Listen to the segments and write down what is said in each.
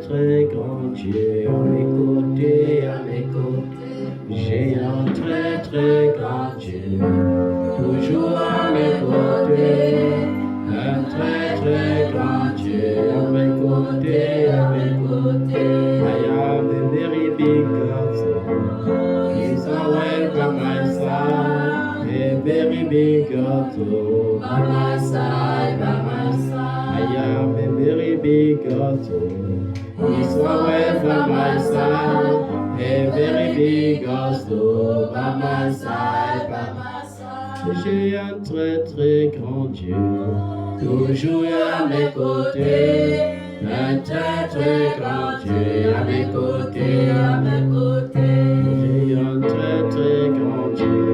très grand Dieu, à mes côtés, j'ai un très très grand Dieu, toujours à mes côtés, un très très grand Dieu, à mes côtés, I am a very big God, He's always by my side, a very big God, by my side. I am a very big God, He's always by my side, a very big God, by my side. J'ai un très très grand Dieu, toujours à mes côtés, un très très grand Dieu à mes côtés. J'ai un très très grand Dieu,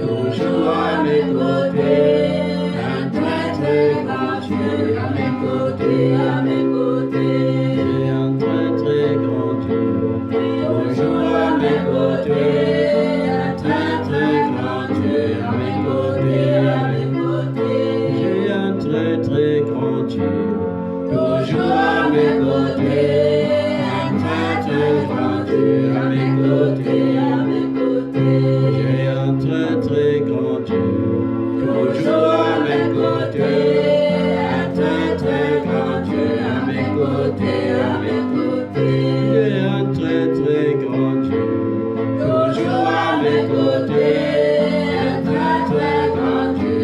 toujours à mes côtés, un très très grand Dieu à mes côtés. J'ai un très très grand Dieu, toujours à mes côtés, un très très grand Dieu à mes côtés. J'ai un très très grand Dieu, toujours à mes côtés, un très très grand Dieu à mes côtés. J'ai un très très grand Dieu, toujours à mes côtés, un très très grand Dieu à mes côtés. J'ai un très très grand Dieu, toujours à mes côtés, un très très grand Dieu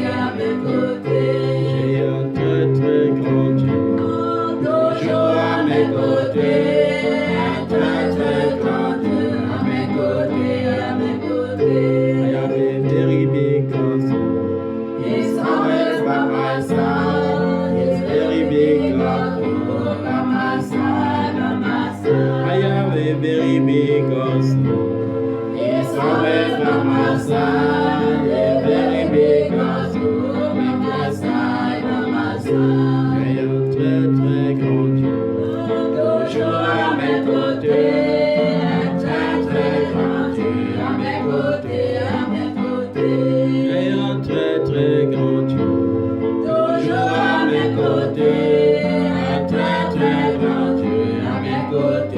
à mes côtés. J'ai un très très grand Dieu, toujours à mes côtés, un très très grand Dieu à mes côtés. I am a very big God, He's always by my side, He's very big God, by my side. I am a very big God, He's always by my side, a very big God, by my side. J'ai un très très grand Dieu, toujours à mes côtés, un très très grand Dieu à mes côtés. J'ai un très très grand Dieu, toujours à mes côtés, un très très grand Dieu à mes côtés.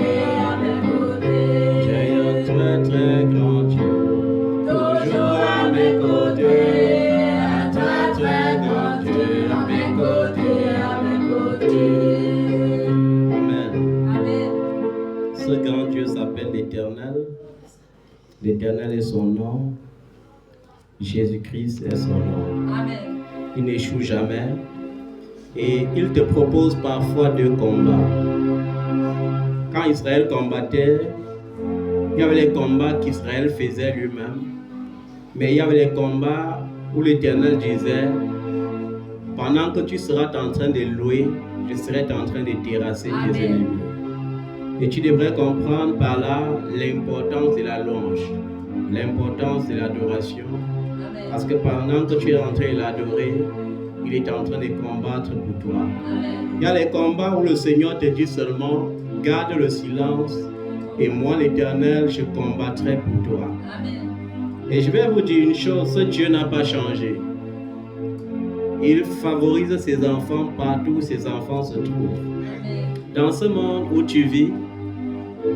J'ai un très très grand Dieu, toujours à mes côtés, un très très grand Dieu à mes côtés. Amen. Ce grand Dieu s'appelle l'Éternel. L'Éternel est son nom. Jésus-Christ est son nom. Amen. Il n'échoue jamais. Et il te propose parfois deux combats. Quand Israël combattait, il y avait les combats qu'Israël faisait lui-même. Mais il y avait les combats où l'Éternel disait, pendant que tu seras en train de louer, je serai en train de terrasser tes ennemis. Et tu devrais comprendre par là l'importance de la louange, l'importance de l'adoration. Parce que pendant que tu es en train de l'adorer, il est en train de combattre pour toi. Il y a les combats où le Seigneur te dit seulement, garde le silence et moi l'Éternel, je combattrai pour toi. Et je vais vous dire une chose, ce Dieu n'a pas changé. Il favorise ses enfants partout où ses enfants se trouvent. Dans ce monde où tu vis,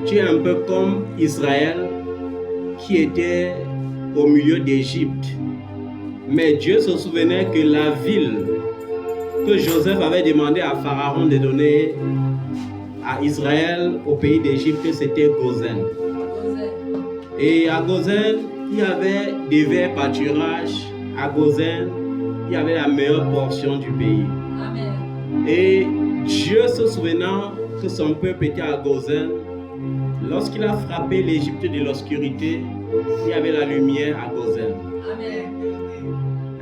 tu es un peu comme Israël qui était au milieu d'Égypte. Mais Dieu se souvenait que la ville que Joseph avait demandé à Pharaon de donner à Israël au pays d'Égypte, c'était Gozen. Et à Gozen, il y avait des verts pâturages. À Gozen, il y avait la meilleure portion du pays. Amen. Et Dieu se souvenant que son peuple était à Gozen, lorsqu'il a frappé l'Égypte de l'obscurité, il y avait la lumière à Gozen. Amen.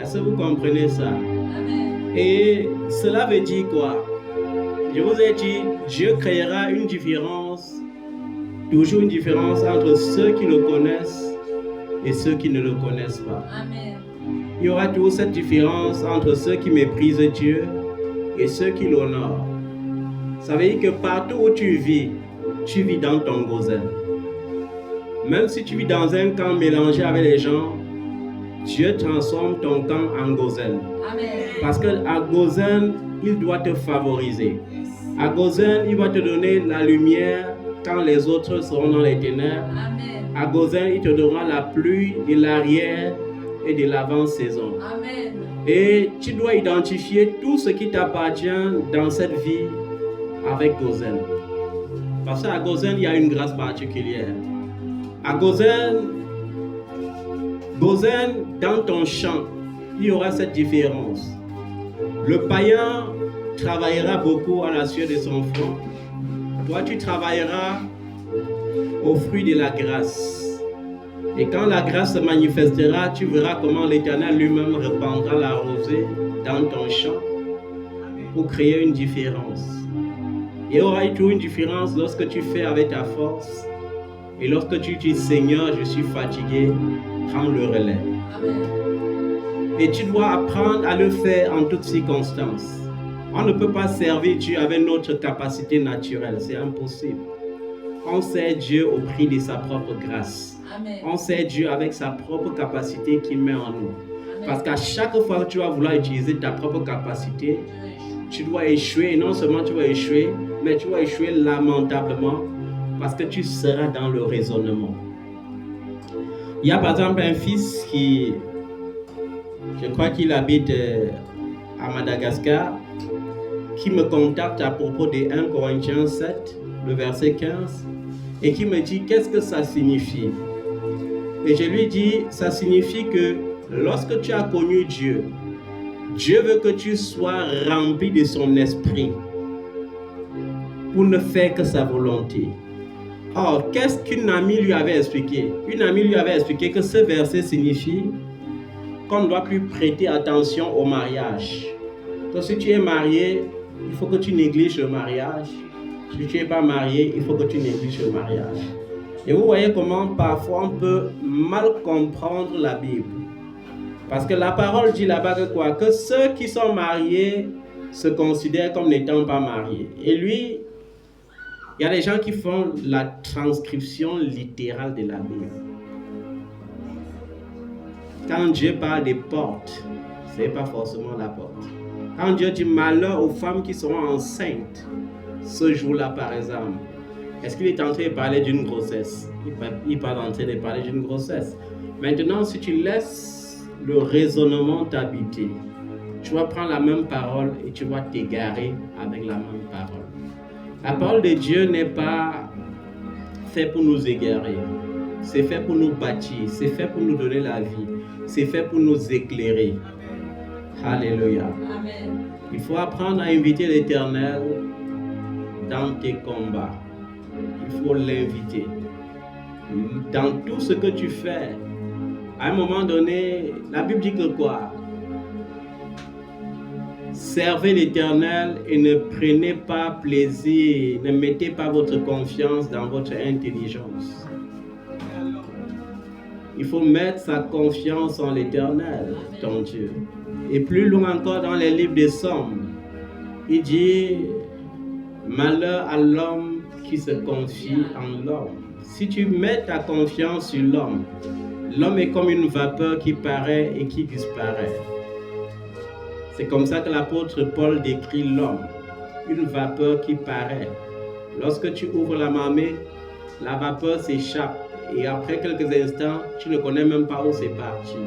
Est-ce que vous comprenez ça? Amen. Et cela veut dire quoi? Je vous ai dit, Dieu créera une différence, toujours une différence entre ceux qui le connaissent et ceux qui ne le connaissent pas. Amen. Il y aura toujours cette différence entre ceux qui méprisent Dieu et ceux qui l'honorent. Ça veut dire que partout où tu vis dans ton Gozen. Même si tu vis dans un camp mélangé avec les gens, Dieu transforme ton camp en Gozen. Amen. Parce qu'à Gozen, il doit te favoriser. À Gozen, il va te donner la lumière quand les autres seront dans les ténèbres. Amen. À Gozen, il te donnera la pluie de l'arrière et de l'avant-saison. Amen. Et tu dois identifier tout ce qui t'appartient dans cette vie avec Gozen. Parce qu'à Gozen, il y a une grâce particulière. À Gozen, dans ton champ, il y aura cette différence. Le païen travaillera beaucoup à la sueur de son front. Toi, tu travailleras au fruit de la grâce. Et quand la grâce se manifestera, tu verras comment l'Éternel lui-même répandra la rosée dans ton champ pour créer une différence. Il y aura toujours une différence lorsque tu fais avec ta force et lorsque tu dis Seigneur, je suis fatigué, prends le relais. Amen. Et tu dois apprendre à le faire en toutes circonstances. On ne peut pas servir Dieu avec notre capacité naturelle, c'est impossible. On sert Dieu au prix de sa propre grâce. Amen. On sert Dieu avec sa propre capacité qu'il met en nous. Amen. Parce qu'à chaque fois que tu vas vouloir utiliser ta propre capacité, tu dois échouer. Et non seulement tu vas échouer, mais tu vas échouer lamentablement parce que tu seras dans le raisonnement. Il y a par exemple un fils qui, je crois qu'il habite à Madagascar, qui me contacte à propos de 1 Corinthiens 7, le verset 15, et qui me dit qu'est-ce que ça signifie. Et je lui dis, ça signifie que lorsque tu as connu Dieu, Dieu veut que tu sois rempli de son esprit pour ne faire que sa volonté. Or, qu'est-ce qu'une amie lui avait expliqué? Une amie lui avait expliqué que ce verset signifie qu'on ne doit plus prêter attention au mariage. Donc, si tu es marié, il faut que tu négliges le mariage. Si tu n'es pas marié, il faut que tu négliges le mariage. Et vous voyez comment parfois on peut mal comprendre la Bible. Parce que la parole dit là-bas que quoi? Que ceux qui sont mariés se considèrent comme n'étant pas mariés. Et lui, il y a des gens qui font la transcription littérale de la Bible. Quand Dieu parle des portes, ce n'est pas forcément la porte. Quand Dieu dit malheur aux femmes qui seront enceintes, ce jour-là par exemple, est-ce qu'il est en train de parler d'une grossesse? Il parle en train de parler d'une grossesse. Maintenant, si tu laisses le raisonnement t'habiter, tu vas prendre la même parole et tu vas t'égarer avec la même parole. La parole de Dieu n'est pas faite pour nous égarer. C'est fait pour nous bâtir. C'est fait pour nous donner la vie. C'est fait pour nous éclairer. Alléluia. Amen. Il faut apprendre à inviter l'Éternel dans tes combats. Il faut l'inviter. Dans tout ce que tu fais, à un moment donné, la Bible dit que quoi? Servez l'Éternel et ne prenez pas plaisir, ne mettez pas votre confiance dans votre intelligence. Il faut mettre sa confiance en l'Éternel, ton Dieu. Et plus loin encore dans les livres des Psaumes, il dit malheur à l'homme qui se confie en l'homme. Si tu mets ta confiance sur l'homme, l'homme est comme une vapeur qui paraît et qui disparaît. C'est comme ça que l'apôtre Paul décrit l'homme, une vapeur qui paraît. Lorsque tu ouvres la marmite, la vapeur s'échappe et après quelques instants, tu ne connais même pas où c'est parti.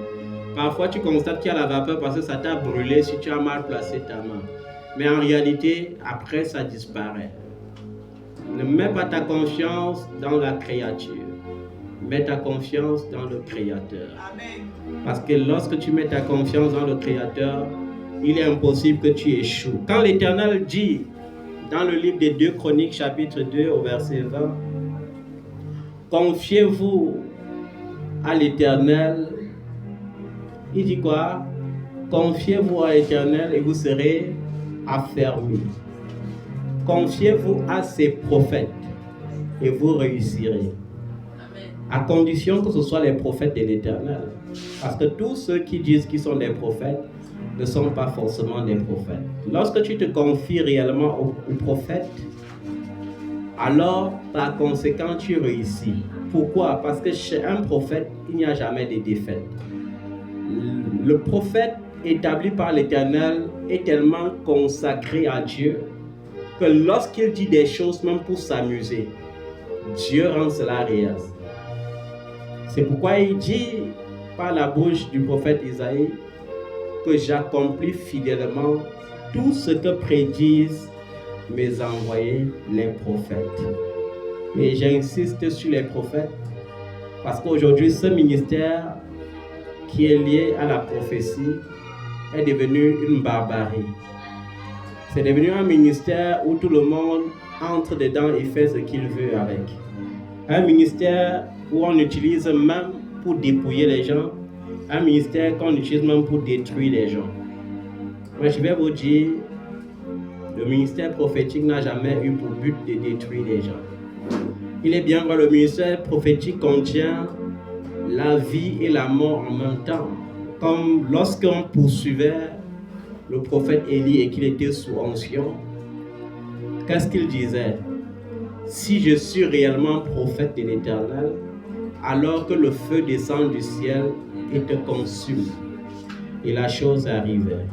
Parfois, tu constates qu'il y a la vapeur parce que ça t'a brûlé si tu as mal placé ta main. Mais en réalité, après, ça disparaît. Ne mets pas ta confiance dans la créature. Mets ta confiance dans le Créateur. Amen. Parce que lorsque tu mets ta confiance dans le Créateur, il est impossible que tu échoues. Quand l'Éternel dit dans le livre des 2 Chroniques, chapitre 2, au verset 20, confiez-vous à l'Éternel. Il dit quoi? Confiez-vous à l'Éternel et vous serez affermis. Confiez-vous à ses prophètes et vous réussirez. À condition que ce soit les prophètes de l'Éternel. Parce que tous ceux qui disent qu'ils sont des prophètes ne sont pas forcément des prophètes. Lorsque tu te confies réellement aux prophètes, alors par conséquent tu réussis. Pourquoi? Parce que chez un prophète, il n'y a jamais de défaite. Le prophète établi par l'Éternel est tellement consacré à Dieu que lorsqu'il dit des choses même pour s'amuser, Dieu rend cela réel. C'est pourquoi il dit par la bouche du prophète Isaïe que j'accomplis fidèlement tout ce que prédisent mes envoyés, les prophètes. Et j'insiste sur les prophètes parce qu'aujourd'hui, ce ministère qui est lié à la prophétie est devenu une barbarie. C'est devenu un ministère où tout le monde entre dedans et fait ce qu'il veut avec. Un ministère où on utilise même pour dépouiller les gens. Un ministère qu'on utilise même pour détruire les gens. Moi, je vais vous dire, le ministère prophétique n'a jamais eu pour but de détruire les gens. Il est bien vrai, le ministère prophétique contient la vie et la mort en même temps. Comme lorsqu'on poursuivait le prophète Élie et qu'il était sous onction, qu'est-ce qu'il disait? Si je suis réellement prophète de l'Éternel, alors que le feu descend du ciel et te consume. Et la chose arrivait.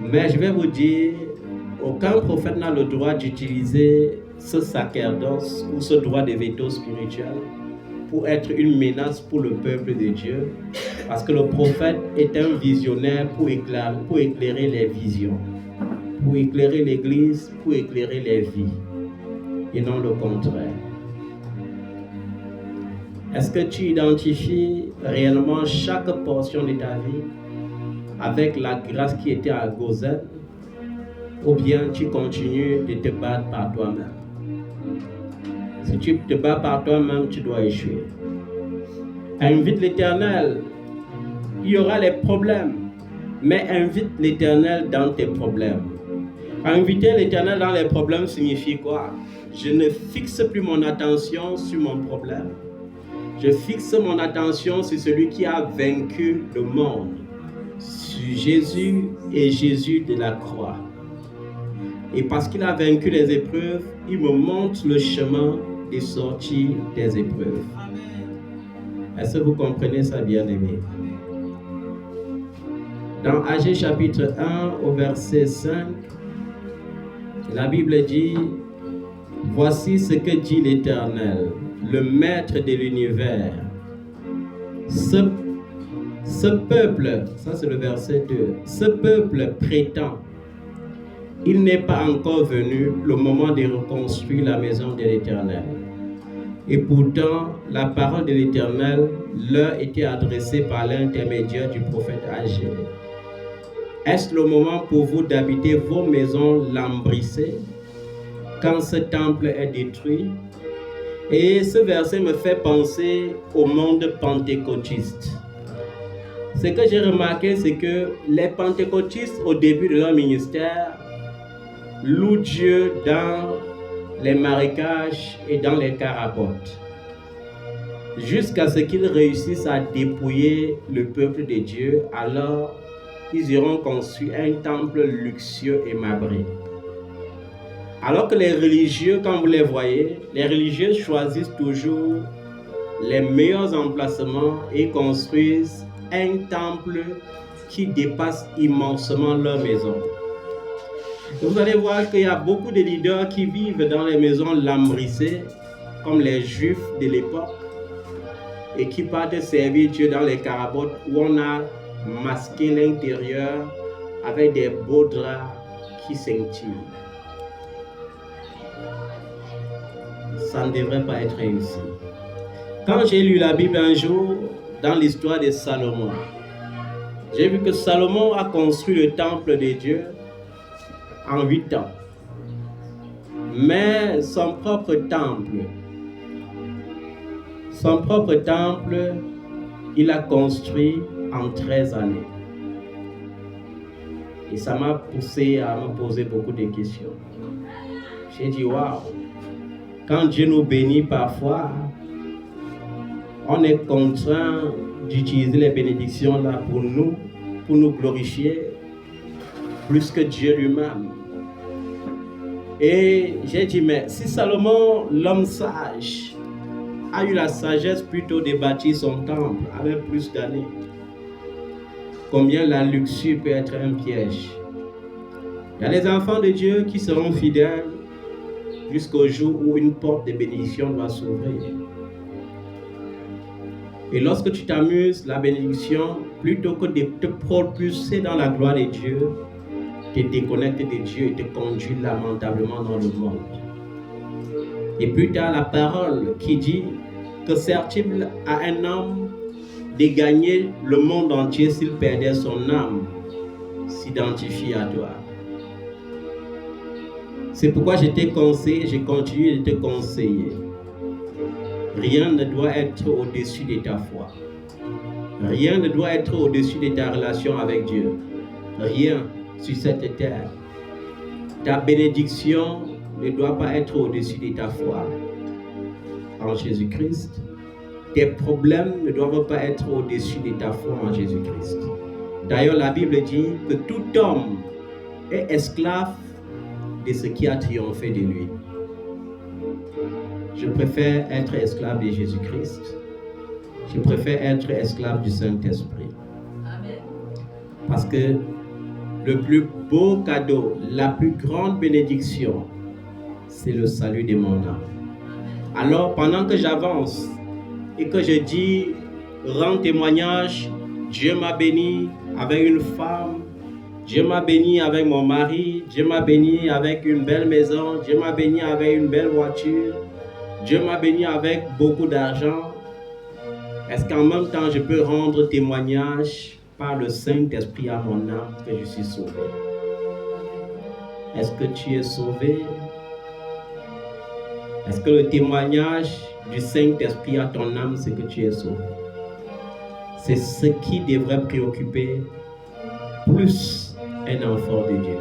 Mais je vais vous dire, aucun prophète n'a le droit d'utiliser ce sacerdoce ou ce droit de veto spirituel pour être une menace pour le peuple de Dieu, parce que le prophète est un visionnaire pour éclairer les visions, pour éclairer l'Église, pour éclairer les vies, et non le contraire. Est-ce que tu identifies réellement chaque portion de ta vie avec la grâce qui était à Gozen, ou bien tu continues de te battre par toi-même? Si tu te bats par toi-même, tu dois échouer. Invite l'Éternel. Il y aura les problèmes, mais invite l'Éternel dans tes problèmes. Inviter l'Éternel dans les problèmes signifie quoi? Je ne fixe plus mon attention sur mon problème. Je fixe mon attention sur celui qui a vaincu le monde, sur Jésus et Jésus de la croix. Et parce qu'il a vaincu les épreuves, il me montre le chemin des sorties des épreuves. Est-ce que vous comprenez ça, bien-aimés? Dans Agé chapitre 1 au verset 5, la Bible dit: voici ce que dit l'Éternel, le Maître de l'univers. Ce peuple, ça c'est le verset 2, ce peuple prétend, il n'est pas encore venu le moment de reconstruire la maison de l'Éternel. Et pourtant, la parole de l'Éternel leur était adressée par l'intermédiaire du prophète Agé. Est-ce le moment pour vous d'habiter vos maisons lambrissées quand ce temple est détruit? Et ce verset me fait penser au monde pentecôtiste. Ce que j'ai remarqué, c'est que les pentecôtistes, au début de leur ministère, louent Dieu dans les marécages et dans les carabotes, jusqu'à ce qu'ils réussissent à dépouiller le peuple de Dieu. Alors, ils iront construire un temple luxueux et marbré. Alors que les religieux, quand vous les voyez, les religieux choisissent toujours les meilleurs emplacements et construisent un temple qui dépasse immensement leur maison. Vous allez voir qu'il y a beaucoup de leaders qui vivent dans les maisons lambrissées, comme les Juifs de l'époque, et qui partent servir Dieu dans les carabotes où on a masqué l'intérieur avec des beaux draps qui scintillent. Ça ne devrait pas être ainsi. Quand j'ai lu la Bible un jour, dans l'histoire de Salomon, j'ai vu que Salomon a construit le temple de Dieu en 8 ans. Mais son propre temple, il a construit en 13 années. Et ça m'a poussé à me poser beaucoup de questions. J'ai dit, waouh, quand Dieu nous bénit parfois, on est contraint d'utiliser les bénédictions là pour nous glorifier plus que Dieu lui-même. Et j'ai dit, mais si Salomon, l'homme sage, a eu la sagesse plutôt de bâtir son temple avec plus d'années, combien la luxure peut être un piège. Il y a les enfants de Dieu qui seront fidèles jusqu'au jour où une porte de bénédiction doit s'ouvrir. Et lorsque tu t'amuses, la bénédiction, plutôt que de te propulser dans la gloire de Dieu, te déconnecte de Dieu et te conduit lamentablement dans le monde. Et plus tard, la parole qui dit que sert-il à un homme de gagner le monde entier s'il perdait son âme, s'identifie à toi. C'est pourquoi je t'ai conseillé, je continue de te conseiller. Rien ne doit être au-dessus de ta foi. Rien ne doit être au-dessus de ta relation avec Dieu. Rien sur cette terre. Ta bénédiction ne doit pas être au-dessus de ta foi en Jésus-Christ. Tes problèmes ne doivent pas être au-dessus de ta foi en Jésus-Christ. D'ailleurs, la Bible dit que tout homme est esclave de ce qui a triomphé de lui. Je préfère être esclave de Jésus-Christ. Je préfère être esclave du Saint-Esprit. Amen. Parce que le plus beau cadeau, la plus grande bénédiction, c'est le salut de mon âme. Alors, pendant que j'avance et que je dis, rends témoignage, Dieu m'a béni avec une femme, Dieu m'a béni avec mon mari, Dieu m'a béni avec une belle maison, Dieu m'a béni avec une belle voiture, Dieu m'a béni avec beaucoup d'argent. Est-ce qu'en même temps, je peux rendre témoignage par le Saint-Esprit à mon âme que je suis sauvé? Est-ce que tu es sauvé? Est-ce que le témoignage du Saint-Esprit à ton âme, c'est que tu es sauvé? C'est ce qui devrait préoccuper plus un enfant de Dieu.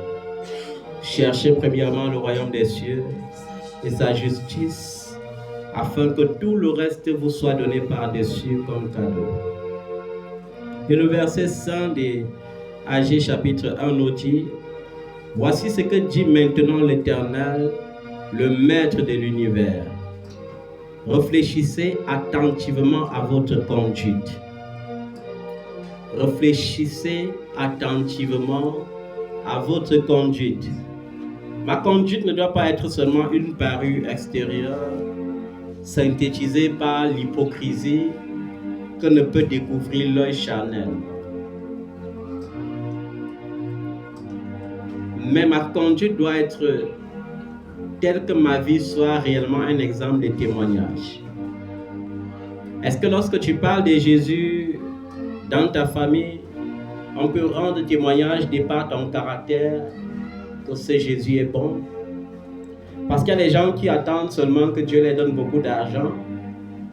Cherchez premièrement le royaume des cieux et sa justice, afin que tout le reste vous soit donné par-dessus comme cadeau. Et le verset 100 de Agé chapitre 1 nous dit, « Voici ce que dit maintenant l'Éternel, le Maître de l'univers. Réfléchissez attentivement à votre conduite. Réfléchissez attentivement à votre conduite. Ma conduite ne doit pas être seulement une parure extérieure, synthétisée par l'hypocrisie que ne peut découvrir l'œil charnel. Mais ma conduite doit être telle que ma vie soit réellement un exemple de témoignage. Est-ce que lorsque tu parles de Jésus dans ta famille, on peut rendre témoignage de par ton caractère que ce Jésus est bon? Parce qu'il y a des gens qui attendent seulement que Dieu leur donne beaucoup d'argent,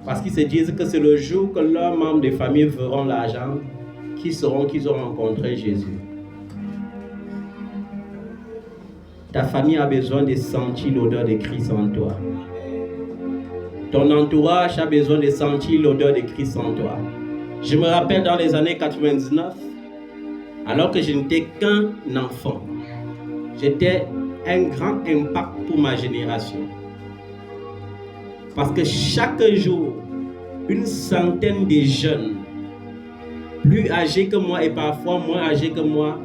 parce qu'ils se disent que c'est le jour que leurs membres de famille verront l'argent qu'ils ont rencontré Jésus. Ta famille a besoin de sentir l'odeur de Christ en toi. Ton entourage a besoin de sentir l'odeur de Christ en toi. Je me rappelle dans les années 99, alors que je n'étais qu'un enfant, j'étais un grand impact pour ma génération. Parce que chaque jour, une centaine de jeunes, plus âgés que moi et parfois moins âgés que moi,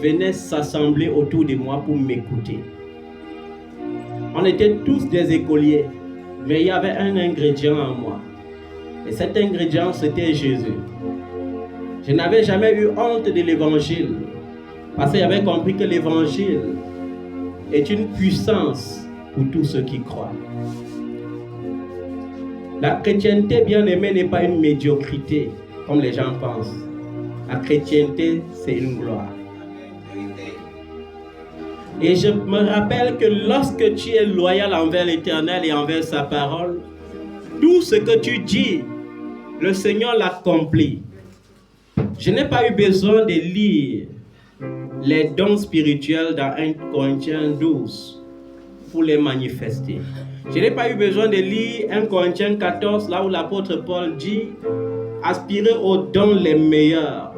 venaient s'assembler autour de moi pour m'écouter. On était tous des écoliers, mais il y avait un ingrédient en moi. Et cet ingrédient, c'était Jésus. Je n'avais jamais eu honte de l'évangile, parce que j'avais compris que l'évangile est une puissance pour tous ceux qui croient. La chrétienté, bien aimée, n'est pas une médiocrité, comme les gens pensent. La chrétienté, c'est une gloire. Et je me rappelle que lorsque tu es loyal envers l'Éternel et envers sa parole, tout ce que tu dis, le Seigneur l'accomplit. Je n'ai pas eu besoin de lire les dons spirituels dans 1 Corinthiens 12 pour les manifester. Je n'ai pas eu besoin de lire 1 Corinthiens 14, là où l'apôtre Paul dit « Aspirez aux dons les meilleurs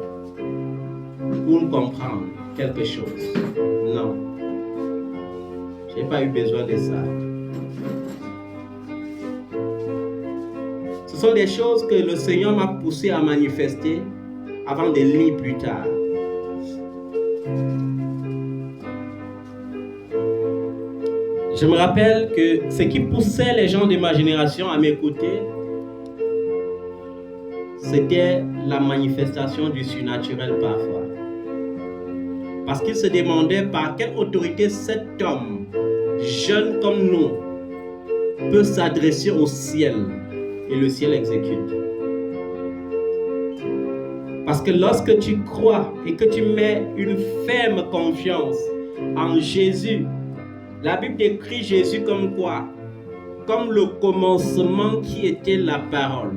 pour comprendre quelque chose. » Non. Je n'ai pas eu besoin de ça. Ce sont des choses que le Seigneur m'a poussé à manifester avant de lire plus tard. Je me rappelle que ce qui poussait les gens de ma génération à m'écouter, c'était la manifestation du surnaturel parfois. Parce qu'ils se demandaient par quelle autorité cet homme, jeune comme nous, peut s'adresser au ciel et le ciel exécute. Parce que lorsque tu crois et que tu mets une ferme confiance en Jésus, la Bible décrit Jésus comme quoi? Comme le commencement qui était la parole.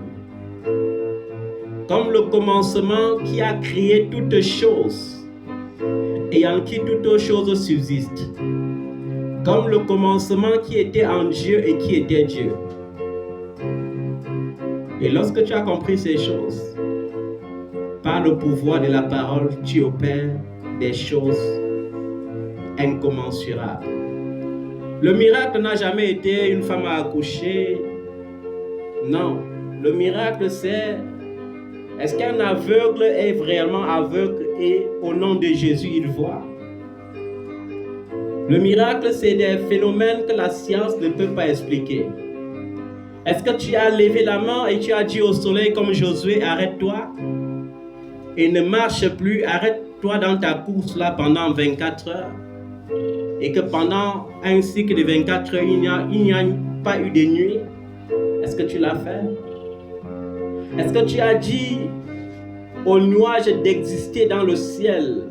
Comme le commencement qui a créé toutes choses et en qui toutes choses subsistent. Comme le commencement qui était en Dieu et qui était Dieu. Et lorsque tu as compris ces choses, par le pouvoir de la parole, tu opères des choses incommensurables. Le miracle n'a jamais été une femme à accoucher. Non, le miracle c'est, est-ce qu'un aveugle est vraiment aveugle et au nom de Jésus il voit? Le miracle c'est des phénomènes que la science ne peut pas expliquer. Est-ce que tu as levé la main et tu as dit au soleil comme Josué, arrête-toi et ne marche plus, arrête-toi dans ta course là pendant 24 heures et que pendant un cycle de 24 heures, il n'y a pas eu de nuit? Est-ce que tu l'as fait? Est-ce que tu as dit aux nuages d'exister dans le ciel,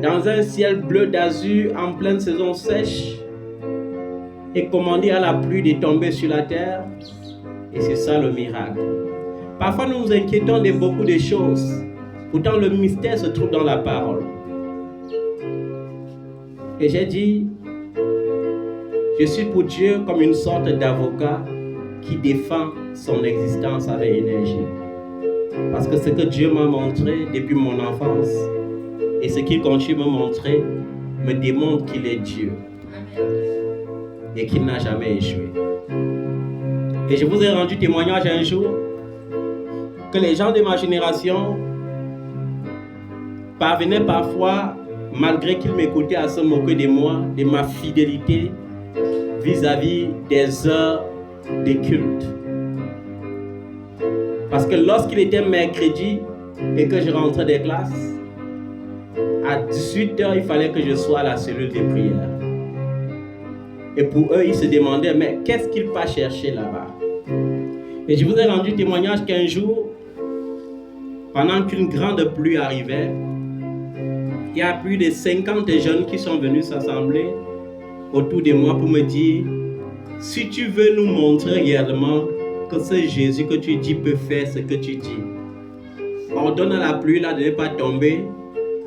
dans un ciel bleu d'azur en pleine saison sèche et commandé à la pluie de tomber sur la terre? Et c'est ça le miracle. Parfois nous nous inquiétons de beaucoup de choses. Pourtant le mystère se trouve dans la parole. Et j'ai dit, je suis pour Dieu comme une sorte d'avocat qui défend son existence avec énergie. Parce que ce que Dieu m'a montré depuis mon enfance et ce qu'il continue de me montrer me démontre qu'il est Dieu. Et qu'il n'a jamais échoué. Et je vous ai rendu témoignage un jour que les gens de ma génération parvenaient parfois, malgré qu'ils m'écoutaient, à se moquer de moi, de ma fidélité vis-à-vis des heures de culte. Parce que lorsqu'il était mercredi et que je rentrais des classes, à 18h, il fallait que je sois à la cellule de prière. Et pour eux, ils se demandaient, mais qu'est-ce qu'il va chercher là-bas? Et je vous ai rendu témoignage qu'un jour, pendant qu'une grande pluie arrivait, il y a plus de 50 jeunes qui sont venus s'assembler autour de moi pour me dire, si tu veux nous montrer réellement que ce Jésus que tu dis peut faire ce que tu dis, ordonne à la pluie là de ne pas tomber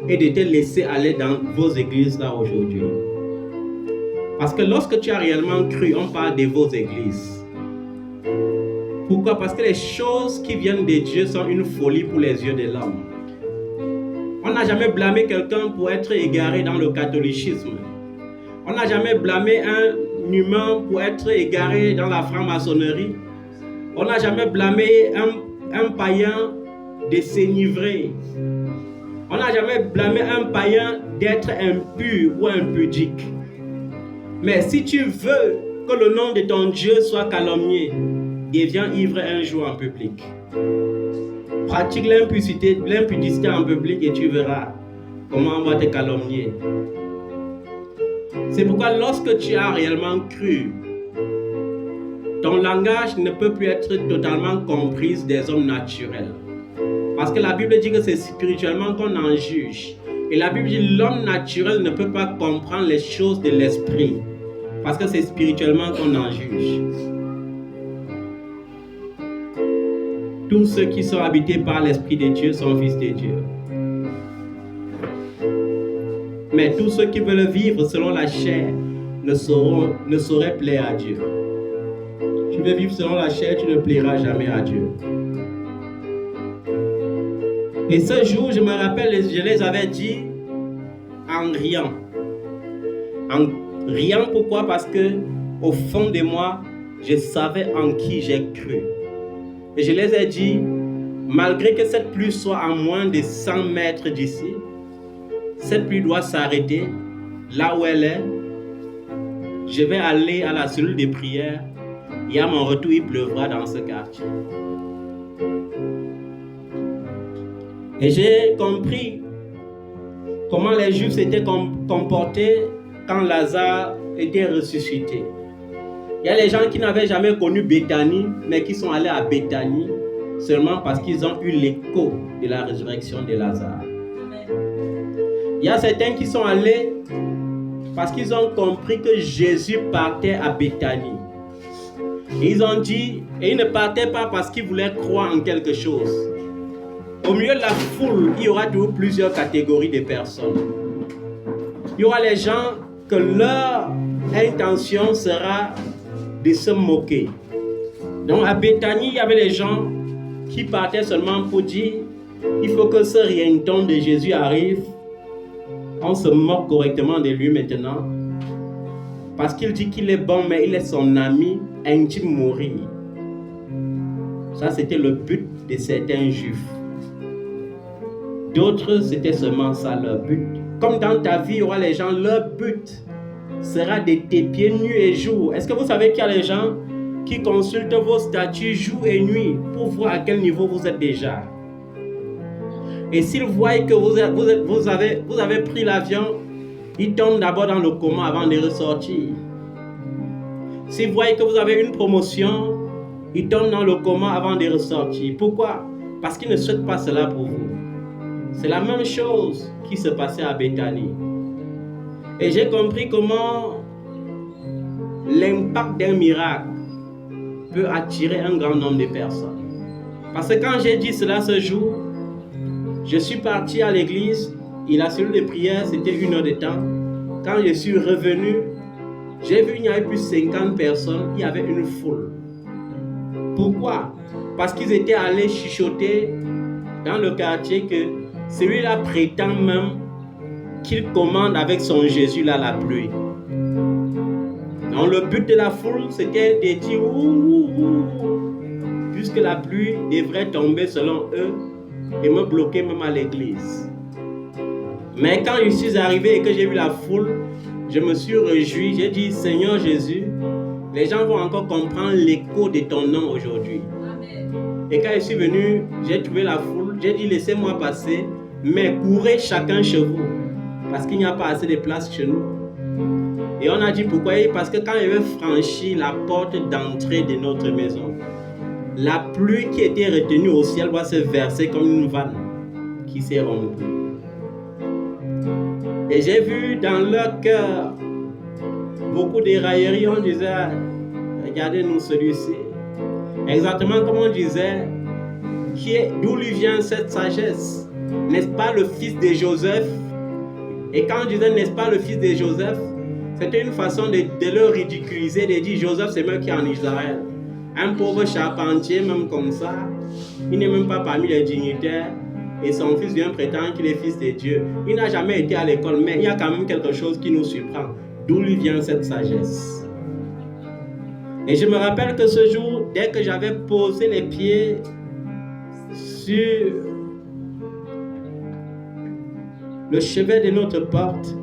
et de te laisser aller dans vos églises là aujourd'hui. Parce que lorsque tu as réellement cru, on parle de vos églises. Pourquoi? Parce que les choses qui viennent de Dieu sont une folie pour les yeux de l'homme. On n'a jamais blâmé quelqu'un pour être égaré dans le catholicisme. On n'a jamais blâmé un humain pour être égaré dans la franc-maçonnerie. On n'a jamais blâmé un païen de s'enivrer. On n'a jamais blâmé un païen d'être impur ou impudique. Mais si tu veux que le nom de ton Dieu soit calomnié, deviens ivre un jour en public. Pratique l'impudicité en public et tu verras comment on va te calomnier. C'est pourquoi lorsque tu as réellement cru, ton langage ne peut plus être totalement compris des hommes naturels. Parce que la Bible dit que c'est spirituellement qu'on en juge. Et la Bible dit que l'homme naturel ne peut pas comprendre les choses de l'esprit. Parce que c'est spirituellement qu'on en juge. Tous ceux qui sont habités par l'Esprit de Dieu sont fils de Dieu. Mais tous ceux qui veulent vivre selon la chair ne sauraient plaire à Dieu. Tu veux vivre selon la chair, tu ne plairas jamais à Dieu. Et ce jour, je me rappelle, je les avais dit en riant. En riant, pourquoi? Parce que au fond de moi, je savais en qui j'ai cru. Et je les ai dit, malgré que cette pluie soit à moins de 100 mètres d'ici, cette pluie doit s'arrêter là où elle est je vais aller à la cellule de prière et à mon retour, il pleuvra dans ce quartier. Et j'ai compris comment les Juifs s'étaient comportés quand Lazare était ressuscité. Il y a les gens qui n'avaient jamais connu Béthanie, mais qui sont allés à Béthanie seulement parce qu'ils ont eu l'écho de la résurrection de Lazare. Il y a certains qui sont allés parce qu'ils ont compris que Jésus partait à Béthanie. Et ils ont dit, et ils ne partaient pas parce qu'ils voulaient croire en quelque chose. Au milieu de la foule, il y aura toujours plusieurs catégories de personnes. Il y aura les gens que leur intention sera de se moquer. Donc à Béthanie, il y avait les gens qui partaient seulement pour dire, il faut que ce rienton de Jésus arrive. On se moque correctement de lui maintenant. Parce qu'il dit qu'il est bon, mais il est son ami intime mourir. Ça, c'était le but de certains Juifs. D'autres, c'était seulement ça leur but. Comme dans ta vie, il y aura les gens, leur but sera de t'épier nuit et jour. Est-ce que vous savez qu'il y a des gens qui consultent vos statuts jour et nuit pour voir à quel niveau vous êtes déjà? Et s'ils voient que vous avez pris l'avion, ils tombent d'abord dans le coma avant de ressortir. S'ils voient que vous avez une promotion, ils tombent dans le coma avant de ressortir. Pourquoi? Parce qu'ils ne souhaitent pas cela pour vous. C'est la même chose qui se passait à Béthanie. Et j'ai compris comment l'impact d'un miracle peut attirer un grand nombre de personnes. Parce que quand j'ai dit cela ce jour, je suis parti à l'église et la cellule de prière, c'était 1 heure de temps. Quand je suis revenu, j'ai vu qu'il n'y avait plus 50 personnes, il y avait une foule. Pourquoi? Parce qu'ils étaient allés chuchoter dans le quartier que celui-là prétend même qu'il commande avec son Jésus là la pluie. Donc le but de la foule, c'était de dire puisque la pluie devrait tomber selon eux et me bloquer même à l'église. Mais quand je suis arrivé et que j'ai vu la foule, je me suis réjoui. J'ai dit, Seigneur Jésus, les gens vont encore comprendre l'écho de ton nom aujourd'hui. Et quand je suis venu, j'ai trouvé la foule. J'ai dit, laissez-moi passer, mais courez chacun chez vous. Parce qu'il n'y a pas assez de place chez nous. Et on a dit pourquoi? Parce que quand il avait franchi la porte d'entrée de notre maison, la pluie qui était retenue au ciel va se verser comme une vanne qui s'est rompue. Et j'ai vu dans leur cœur beaucoup de railleries. On disait, regardez-nous celui-ci. Exactement comme on disait, d'où lui vient cette sagesse? N'est-ce pas le fils de Joseph? Et quand on disait, n'est-ce pas le fils de Joseph? C'était une façon de le ridiculiser, de dire, Joseph c'est même qui est en Israël. Un pauvre charpentier, même comme ça, il n'est même pas parmi les dignitaires. Et son fils vient prétendre qu'il est fils de Dieu. Il n'a jamais été à l'école, mais il y a quand même quelque chose qui nous surprend. D'où lui vient cette sagesse? Et je me rappelle que ce jour, dès que j'avais posé les pieds sur le chevet de notre porte,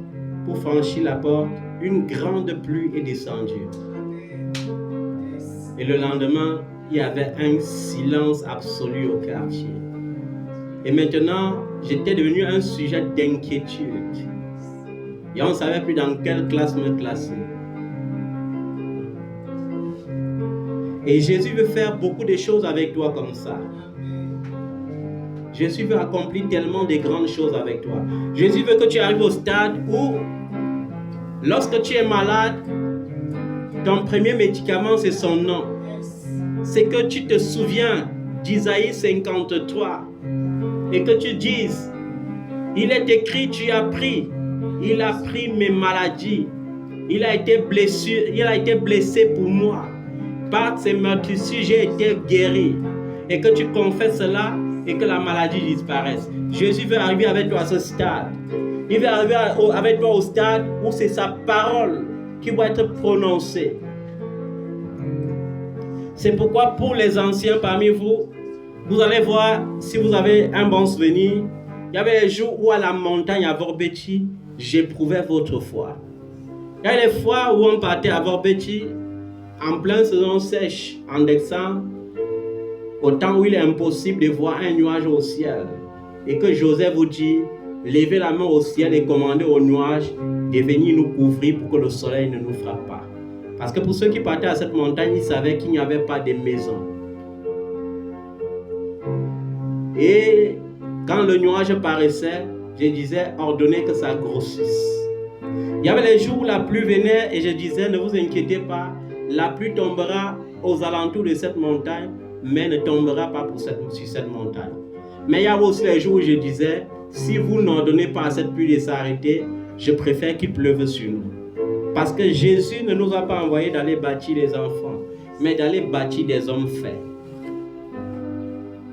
pour franchir la porte, une grande pluie est descendue. Et le lendemain, il y avait un silence absolu au quartier. Et maintenant, j'étais devenu un sujet d'inquiétude. Et on ne savait plus dans quelle classe me classer. Et Jésus veut faire beaucoup de choses avec toi comme ça. Jésus veut accomplir tellement de grandes choses avec toi. Jésus veut que tu arrives au stade où, lorsque tu es malade, ton premier médicament, c'est son nom. C'est que tu te souviens d'Isaïe 53 et que tu dises, il est écrit, tu as pris, il a pris mes maladies, il a été blessé pour moi. Par ses meurtrissures, j'ai été guéri. Et que tu confesses cela et que la maladie disparaisse. Jésus veut arriver avec toi à ce stade. Il veut arriver avec toi au stade où c'est sa parole qui va être prononcée. C'est pourquoi pour les anciens parmi vous, vous allez voir, si vous avez un bon souvenir, il y avait un jour où à la montagne à Vorbeti, j'éprouvais votre foi. Il y a des fois où on partait à Vorbechi en pleine saison sèche, en décembre, au temps où il est impossible de voir un nuage au ciel. Et que Joseph vous dit, levez la main au ciel et commandez au nuage de venir nous couvrir pour que le soleil ne nous frappe pas. Parce que pour ceux qui partaient à cette montagne, ils savaient qu'il n'y avait pas de maison. Et quand le nuage paraissait, je disais, ordonnez que ça grossisse. Il y avait les jours où la pluie venait et je disais, ne vous inquiétez pas, la pluie tombera aux alentours de cette montagne, mais ne tombera pas sur cette montagne. Mais il y avait aussi les jours où je disais, si vous n'ordonnez pas à cette pluie de s'arrêter, je préfère qu'il pleuve sur nous. Parce que Jésus ne nous a pas envoyés d'aller bâtir des enfants, mais d'aller bâtir des hommes faits.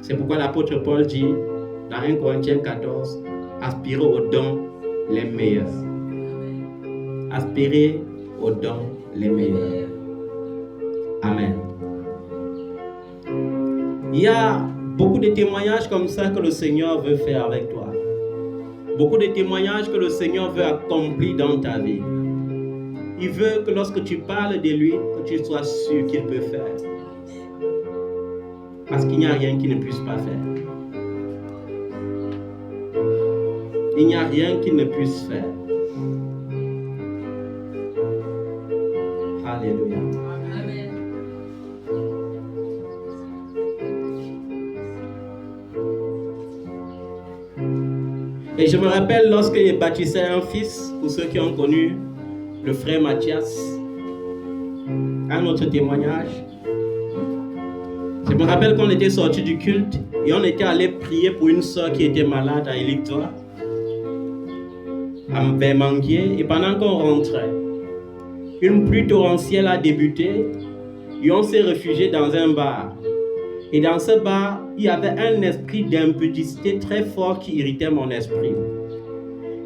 C'est pourquoi l'apôtre Paul dit, dans 1 Corinthiens 14, aspirez aux dons les meilleurs. Aspirez aux dons les meilleurs. Amen. Il y a beaucoup de témoignages comme ça que le Seigneur veut faire avec toi. Beaucoup de témoignages que le Seigneur veut accomplir dans ta vie. Il veut que lorsque tu parles de lui, que tu sois sûr qu'il peut faire. Parce qu'il n'y a rien qu'il ne puisse pas faire. Il n'y a rien qu'il ne puisse faire. Alléluia. Amen. Et je me rappelle lorsqu'il bâtissait un fils, pour ceux qui ont connu le frère Mathias, un autre témoignage. Je me rappelle qu'on était sorti du culte et on était allé prier pour une soeur qui était malade à Elictoa, à Manguier, et pendant qu'on rentrait, une pluie torrentielle a débuté et on s'est réfugié dans un bar. Et dans ce bar, il y avait un esprit d'impudicité très fort qui irritait mon esprit.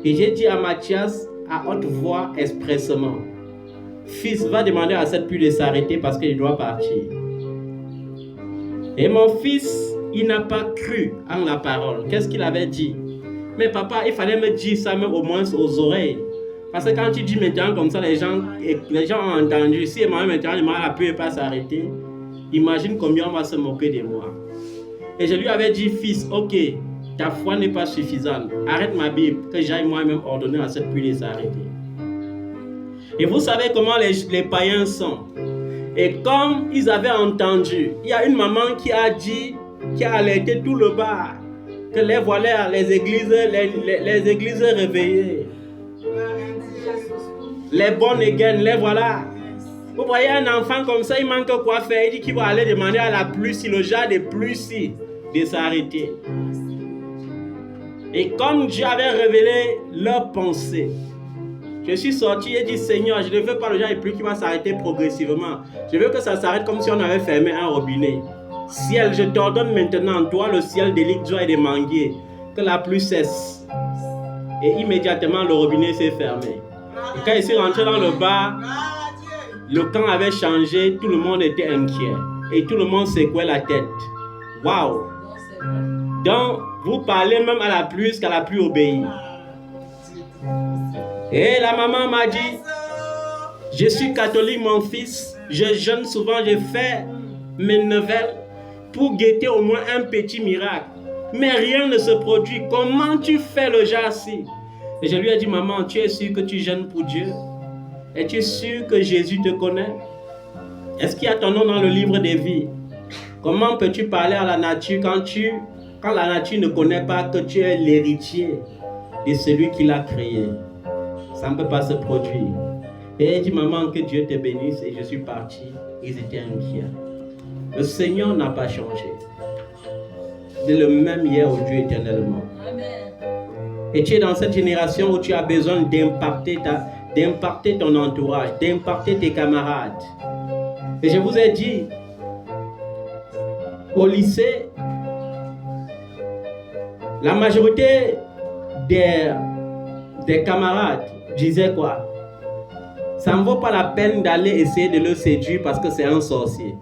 Et j'ai dit à Mathias, à haute voix, expressément, « Fils, va demander à cette pluie de s'arrêter parce qu'il doit partir. » Et mon fils, il n'a pas cru en la parole. Qu'est-ce qu'il avait dit? Mais papa, il fallait me dire ça même au moins aux oreilles. Parce que quand tu dis maintenant comme ça, les gens ont entendu. Si maintenant la pluie ne va pas s'arrêter, imagine combien on va se moquer de moi. Et je lui avais dit, fils, ok, ta foi n'est pas suffisante. Arrête ma Bible, que j'aille moi-même ordonner à cette pluie de s'arrêter. Et vous savez comment les païens sont. Et comme ils avaient entendu, il y a une maman qui a dit, qui a alerté tout le bar, que les voilà, les églises réveillées. Les bonnes again, les voilà. Vous voyez un enfant comme ça, il manque quoi faire. Il dit qu'il va aller demander à la pluie, si le genre de pluie, de s'arrêter. Et comme Dieu avait révélé leurs pensées, je suis sorti et dit, Seigneur, je ne veux pas le genre de pluie qui va s'arrêter progressivement. Je veux que ça s'arrête comme si on avait fermé un robinet. Ciel, je t'ordonne maintenant, toi, le ciel de l'Ictoa et de Manguier, que la pluie cesse. Et immédiatement, le robinet s'est fermé. Et quand je suis rentré dans le bar, le camp avait changé, tout le monde était inquiet. Et tout le monde secouait la tête. Waouh! Donc, vous parlez même à la pluie jusqu'à la pluie obéit. Et la maman m'a dit, je suis catholique mon fils, je jeûne souvent, je fais mes nouvelles pour guetter au moins un petit miracle. Mais rien ne se produit. Comment tu fais le genre-ci? Et je lui ai dit, maman, tu es sûre que tu jeûnes pour Dieu? Es-tu sûr que Jésus te connaît? Est-ce qu'il y a ton nom dans le livre des vies? Comment peux-tu parler à la nature quand la nature ne connaît pas que tu es l'héritier de celui qui l'a créé? Ça ne peut pas se produire. Et il dit, maman, que Dieu te bénisse. Et je suis parti. Ils étaient inquiets. Le Seigneur n'a pas changé. C'est le même hier, aujourd'hui, éternellement. Amen. Et tu es dans cette génération où tu as besoin d'impacter ton entourage, d'impacter tes camarades. Et je vous ai dit, au lycée, la majorité des camarades disaient quoi? Ça ne vaut pas la peine d'aller essayer de le séduire parce que c'est un sorcier.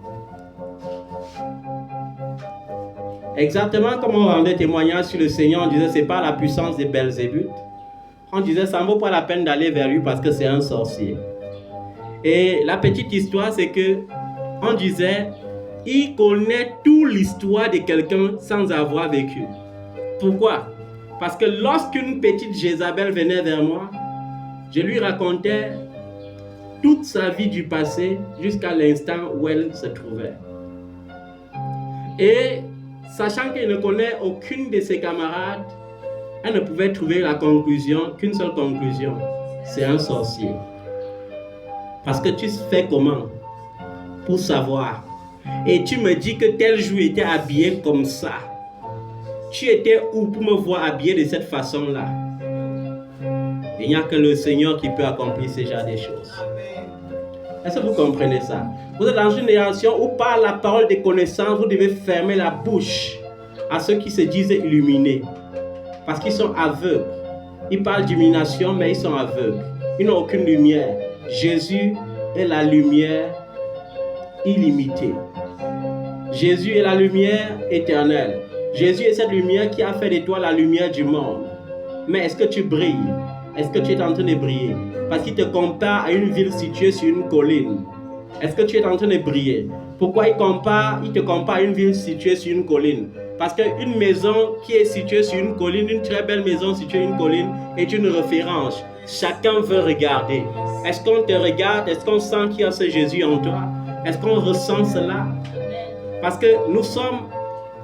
Exactement comme on rendait témoignage sur le Seigneur, on disait c'est pas la puissance de Belzébuth. On disait ça ne vaut pas la peine d'aller vers lui parce que c'est un sorcier. Et la petite histoire, c'est que on disait, il connaît toute l'histoire de quelqu'un sans avoir vécu. Pourquoi? Parce que lorsqu'une petite Jézabel venait vers moi, je lui racontais toute sa vie du passé jusqu'à l'instant où elle se trouvait. Et sachant qu'elle ne connaît aucune de ses camarades, elle ne pouvait trouver la conclusion, qu'une seule conclusion, c'est un sorcier. Parce que tu fais comment pour savoir? Et tu me dis que tel jour était habillé comme ça. Tu étais où pour me voir habillé de cette façon-là? Il n'y a que le Seigneur qui peut accomplir ce genre de choses. Est-ce que vous comprenez ça? Vous êtes dans une génération où par la parole de connaissance, vous devez fermer la bouche à ceux qui se disent illuminés. Parce qu'ils sont aveugles. Ils parlent d'illumination, mais ils sont aveugles. Ils n'ont aucune lumière. Jésus est la lumière illimitée. Jésus est la lumière éternelle. Jésus est cette lumière qui a fait de toi la lumière du monde. Mais est-ce que tu brilles? Est-ce que tu es en train de briller? Parce qu'il te compare à une ville située sur une colline. Est-ce que tu es en train de briller? Pourquoi il te compare à une ville située sur une colline? Parce qu'une maison qui est située sur une colline, une très belle maison située sur une colline, est une référence. Chacun veut regarder. Est-ce qu'on te regarde? Est-ce qu'on sent qu'il y a ce Jésus en toi? Est-ce qu'on ressent cela? Parce que nous sommes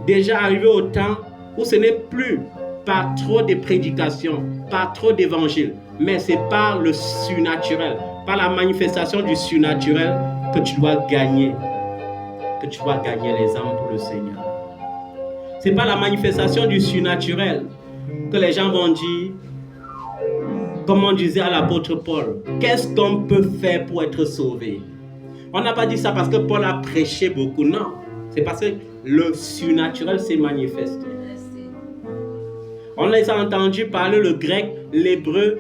déjà arrivés au temps où ce n'est plus par trop de prédications, par trop d'évangiles, mais c'est par le surnaturel, par la manifestation du surnaturel que tu dois gagner les âmes pour le Seigneur. C'est par la manifestation du surnaturel que les gens vont dire, comme on disait à l'apôtre Paul, qu'est-ce qu'on peut faire pour être sauvé? On n'a pas dit ça parce que Paul a prêché beaucoup, non. C'est parce que le surnaturel s'est manifesté. On les a entendus parler le grec, l'hébreu,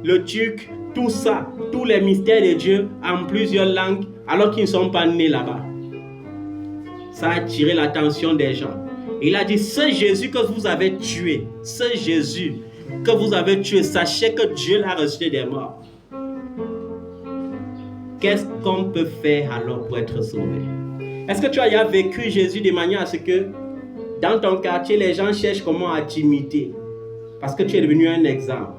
le turc, tout ça, tous les mystères de Dieu en plusieurs langues, alors qu'ils ne sont pas nés là-bas. Ça a attiré l'attention des gens. Il a dit, ce Jésus que vous avez tué, ce Jésus que vous avez tué, sachez que Dieu l'a ressuscité des morts. Qu'est-ce qu'on peut faire alors pour être sauvé? Est-ce que tu as déjà vécu Jésus de manière à ce que dans ton quartier, les gens cherchent comment t'imiter? Parce que tu es devenu un exemple.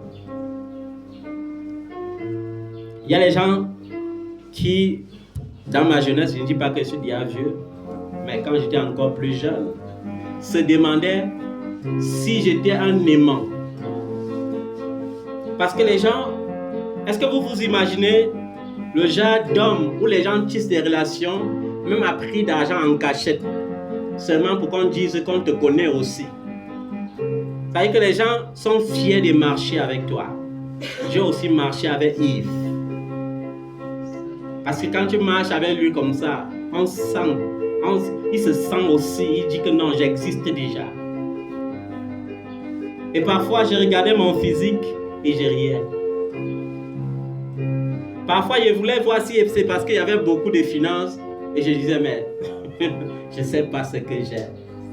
Il y a les gens qui, dans ma jeunesse, je ne dis pas que je suis déjà vieux, mais quand j'étais encore plus jeune, se demandaient si j'étais un aimant. Parce que les gens, est-ce que vous vous imaginez le genre d'homme où les gens tissent des relations, même à prix d'argent en cachette, seulement pour qu'on dise qu'on te connaît aussi? C'est-à-dire que les gens sont fiers de marcher avec toi. J'ai aussi marché avec Yves. Parce que quand tu marches avec lui comme ça, on sent, il se sent aussi, il dit que non, j'existe déjà. Et parfois, je regardais mon physique et je riais. Parfois, je voulais voir si c'est parce qu'il y avait beaucoup de finances et je disais, mais je ne sais pas ce que j'ai.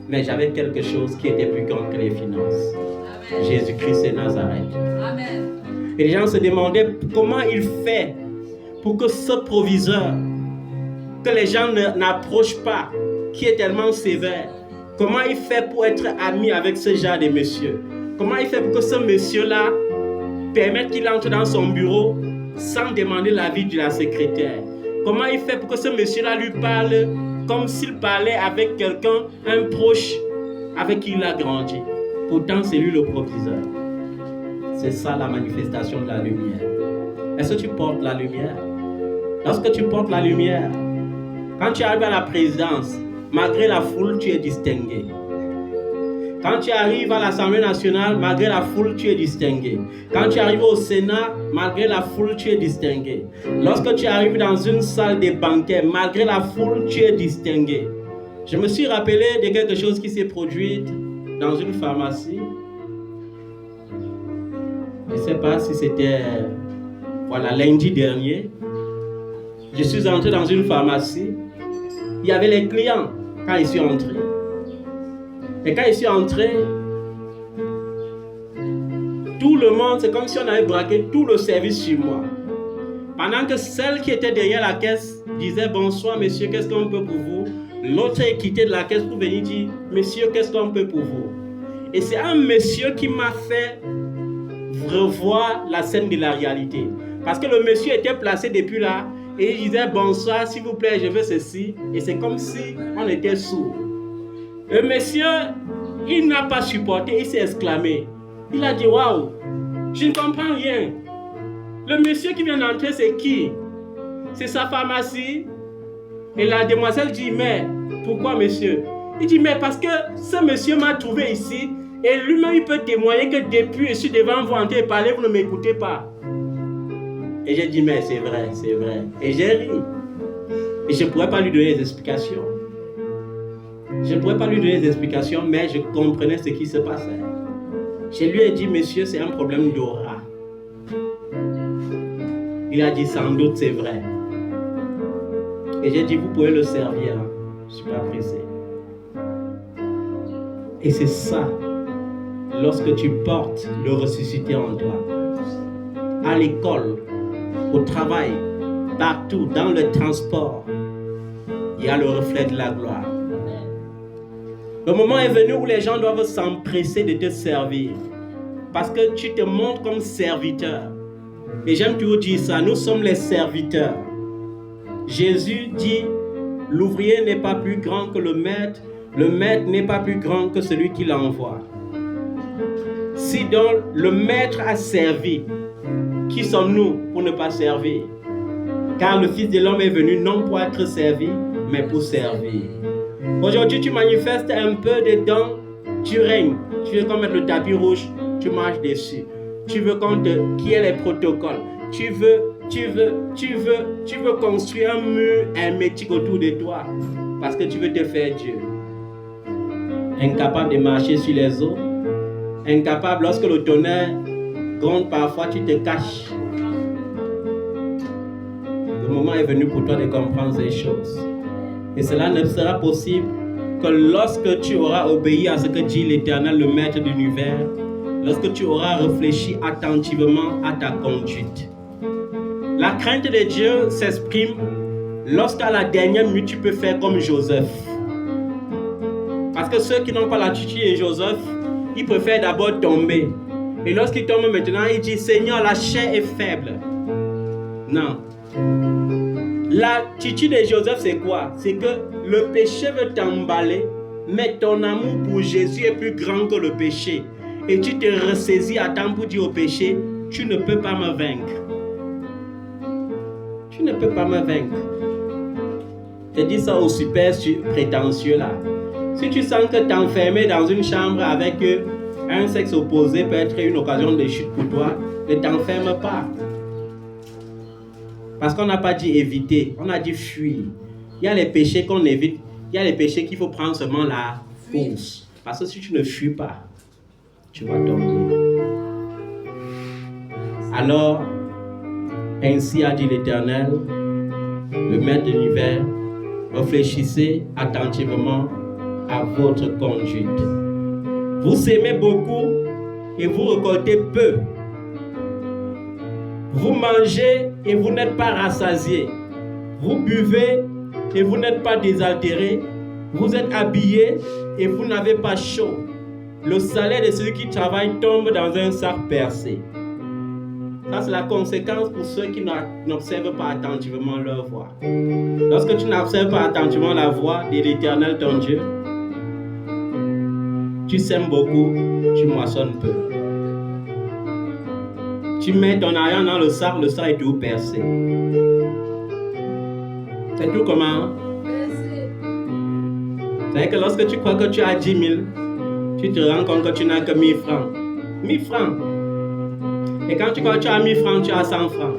Mais j'avais quelque chose qui était plus grand que les finances. Amen. Jésus-Christ est Nazareth. Amen. Et les gens se demandaient comment il fait pour que ce proviseur, que les gens n'approchent pas, qui est tellement sévère, comment il fait pour être ami avec ce genre de monsieur? Comment il fait pour que ce monsieur-là permette qu'il entre dans son bureau sans demander l'avis de la secrétaire? Comment il fait pour que ce monsieur-là lui parle comme s'il parlait avec quelqu'un, un proche avec qui il a grandi? Pourtant, c'est lui le proviseur. C'est ça la manifestation de la lumière. Est-ce que tu portes la lumière? Lorsque tu portes la lumière, quand tu arrives à la présidence, malgré la foule, tu es distingué. Quand tu arrives à l'Assemblée nationale, malgré la foule, tu es distingué. Quand tu arrives au Sénat, malgré la foule, tu es distingué. Lorsque tu arrives dans une salle de banquet, malgré la foule, tu es distingué. Je me suis rappelé de quelque chose qui s'est produit dans une pharmacie. Je ne sais pas si c'était lundi dernier. Je suis entré dans une pharmacie. Il y avait les clients quand je suis entré. Et quand je suis entré, tout le monde, c'est comme si on avait braqué tout le service sur moi. Pendant que celle qui était derrière la caisse disait bonsoir monsieur, qu'est-ce qu'on peut pour vous? L'autre est quitté de la caisse pour venir dire monsieur, qu'est-ce qu'on peut pour vous? Et c'est un monsieur qui m'a fait revoir la scène de la réalité. Parce que le monsieur était placé depuis là et il disait bonsoir, s'il vous plaît, je veux ceci. Et c'est comme si on était sourd. Le monsieur, il n'a pas supporté, il s'est exclamé. Il a dit waouh, je ne comprends rien. Le monsieur qui vient d'entrer, c'est qui? C'est sa pharmacie. Et la demoiselle dit mais pourquoi monsieur? Il dit mais parce que ce monsieur m'a trouvé ici. Et lui-même, il peut témoigner que depuis, je suis devant vous en train de parler, vous ne m'écoutez pas. Et j'ai dit, mais c'est vrai, c'est vrai. Et j'ai ri. Et je ne pourrais pas lui donner des explications. Je ne pourrais pas lui donner des explications, mais je comprenais ce qui se passait. Je lui ai dit, monsieur, c'est un problème d'aura. Il a dit, sans doute, c'est vrai. Et j'ai dit, vous pouvez le servir. Je ne suis pas pressé. Et c'est ça. Lorsque tu portes le ressuscité en toi, à l'école, au travail, partout, dans le transport, il y a le reflet de la gloire. Le moment est venu où les gens doivent s'empresser de te servir, parce que tu te montres comme serviteur. Et j'aime toujours dire ça, nous sommes les serviteurs. Jésus dit, l'ouvrier n'est pas plus grand que le maître n'est pas plus grand que celui qui l'envoie. Si donc le maître a servi, qui sommes-nous pour ne pas servir? Car le Fils de l'homme est venu non pour être servi, mais pour servir. Aujourd'hui, tu manifestes un peu de dons, tu règnes. Tu veux qu'on mette le tapis rouge, tu marches dessus. Tu veux qu'il y ait les protocoles. Tu veux construire un mur hermétique autour de toi parce que tu veux te faire Dieu. Incapable de marcher sur les eaux. Incapable, lorsque le tonnerre gronde parfois, tu te caches. Le moment est venu pour toi de comprendre ces choses. Et cela ne sera possible que lorsque tu auras obéi à ce que dit l'Éternel, le Maître de l'univers, lorsque tu auras réfléchi attentivement à ta conduite. La crainte de Dieu s'exprime lorsqu'à la dernière minute, tu peux faire comme Joseph. Parce que ceux qui n'ont pas l'attitude de Joseph, ils préfèrent d'abord tomber. Et lorsqu'ils tombent maintenant, ils disent, Seigneur, la chair est faible. Non. L'attitude de Joseph, c'est quoi? C'est que le péché veut t'emballer, mais ton amour pour Jésus est plus grand que le péché. Et tu te ressaisis à temps pour dire au péché, tu ne peux pas me vaincre. Tu ne peux pas me vaincre. Je dis ça au super prétentieux là. Si tu sens que t'enfermer dans une chambre avec un sexe opposé peut être une occasion de chute pour toi, ne t'enferme pas. Parce qu'on n'a pas dit éviter, on a dit fuir. Il y a les péchés qu'on évite, il y a les péchés qu'il faut prendre seulement la course. Parce que si tu ne fuis pas, tu vas tomber. Alors, ainsi a dit l'Éternel, le Maître de l'univers, réfléchissez attentivement à votre conduite. Vous s'aimez beaucoup et vous récoltez peu. Vous mangez et vous n'êtes pas rassasiés. Vous buvez et vous n'êtes pas désaltérés. Vous êtes habillés et vous n'avez pas chaud. Le salaire de celui qui travaille tombe dans un sac percé. Ça, c'est la conséquence pour ceux qui n'observent pas attentivement leur voix. Lorsque tu n'observes pas attentivement la voix de l'Éternel, ton Dieu, tu sèmes beaucoup, tu moissonnes peu. Tu mets ton argent dans le sac est tout percé. C'est tout comment? C'est que lorsque tu crois que tu as 10 000, tu te rends compte que tu n'as que 1000 francs. 1000 francs. Et quand tu crois que tu as 1000 francs, tu as 100 francs.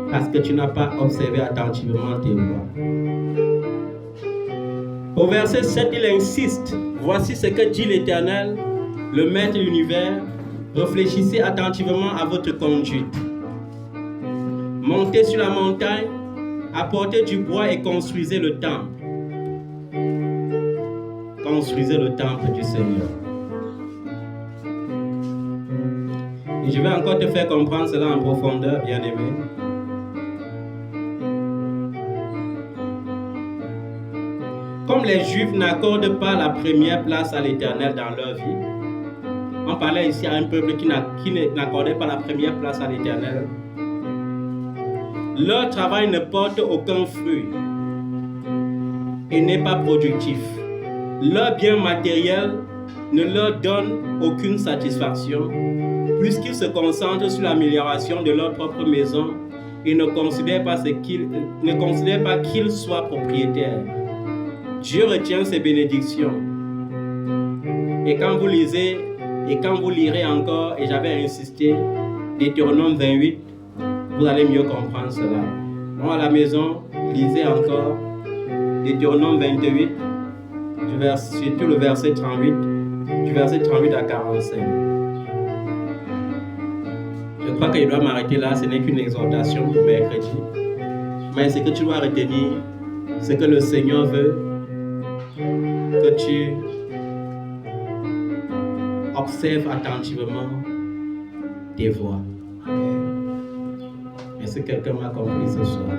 Parce que tu n'as pas observé attentivement tes voies. Au verset 7, il insiste. Voici ce que dit l'Éternel, le Maître de l'univers. Réfléchissez attentivement à votre conduite. Montez sur la montagne, apportez du bois et construisez le temple. Construisez le temple du Seigneur. Et je vais encore te faire comprendre cela en profondeur, bien-aimé. Comme les Juifs n'accordent pas la première place à l'Éternel dans leur vie, on parlait ici à un peuple qui n'accordait pas la première place à l'Éternel. Leur travail ne porte aucun fruit et n'est pas productif. Leur bien matériel ne leur donne aucune satisfaction puisqu'ils se concentrent sur l'amélioration de leur propre maison et ne considèrent pas qu'ils soient propriétaires. Dieu retient ses bénédictions. Et quand vous lisez, et quand vous lirez encore, et j'avais insisté, Deutéronome 28, vous allez mieux comprendre cela. Donc à la maison, lisez encore Deutéronome 28, surtout le verset 38, du verset 38 à 45. Je crois que je dois m'arrêter là, ce n'est qu'une exhortation pour mercredi. Mais ce que tu dois retenir, c'est que le Seigneur veut que tu observes attentivement tes voies. Est-ce que quelqu'un m'a compris ce soir?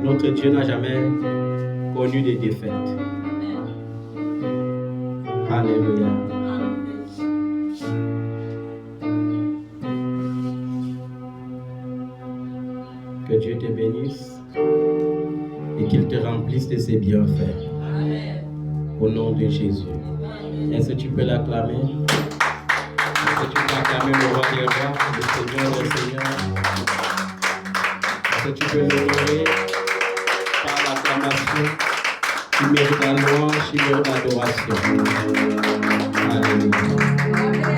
Notre Dieu n'a jamais connu de défaite. Alléluia. Que Dieu te bénisse et qu'il te remplisse de ses bienfaits. Amen. Au nom de Jésus. Est-ce que tu peux l'acclamer? Est-ce que tu peux acclamer le roi des rois, le Seigneur des seigneurs? Est-ce que tu peux l'honorer par l'acclamation? Tu mérites la louange, tu mérites l'adoration. Alléluia.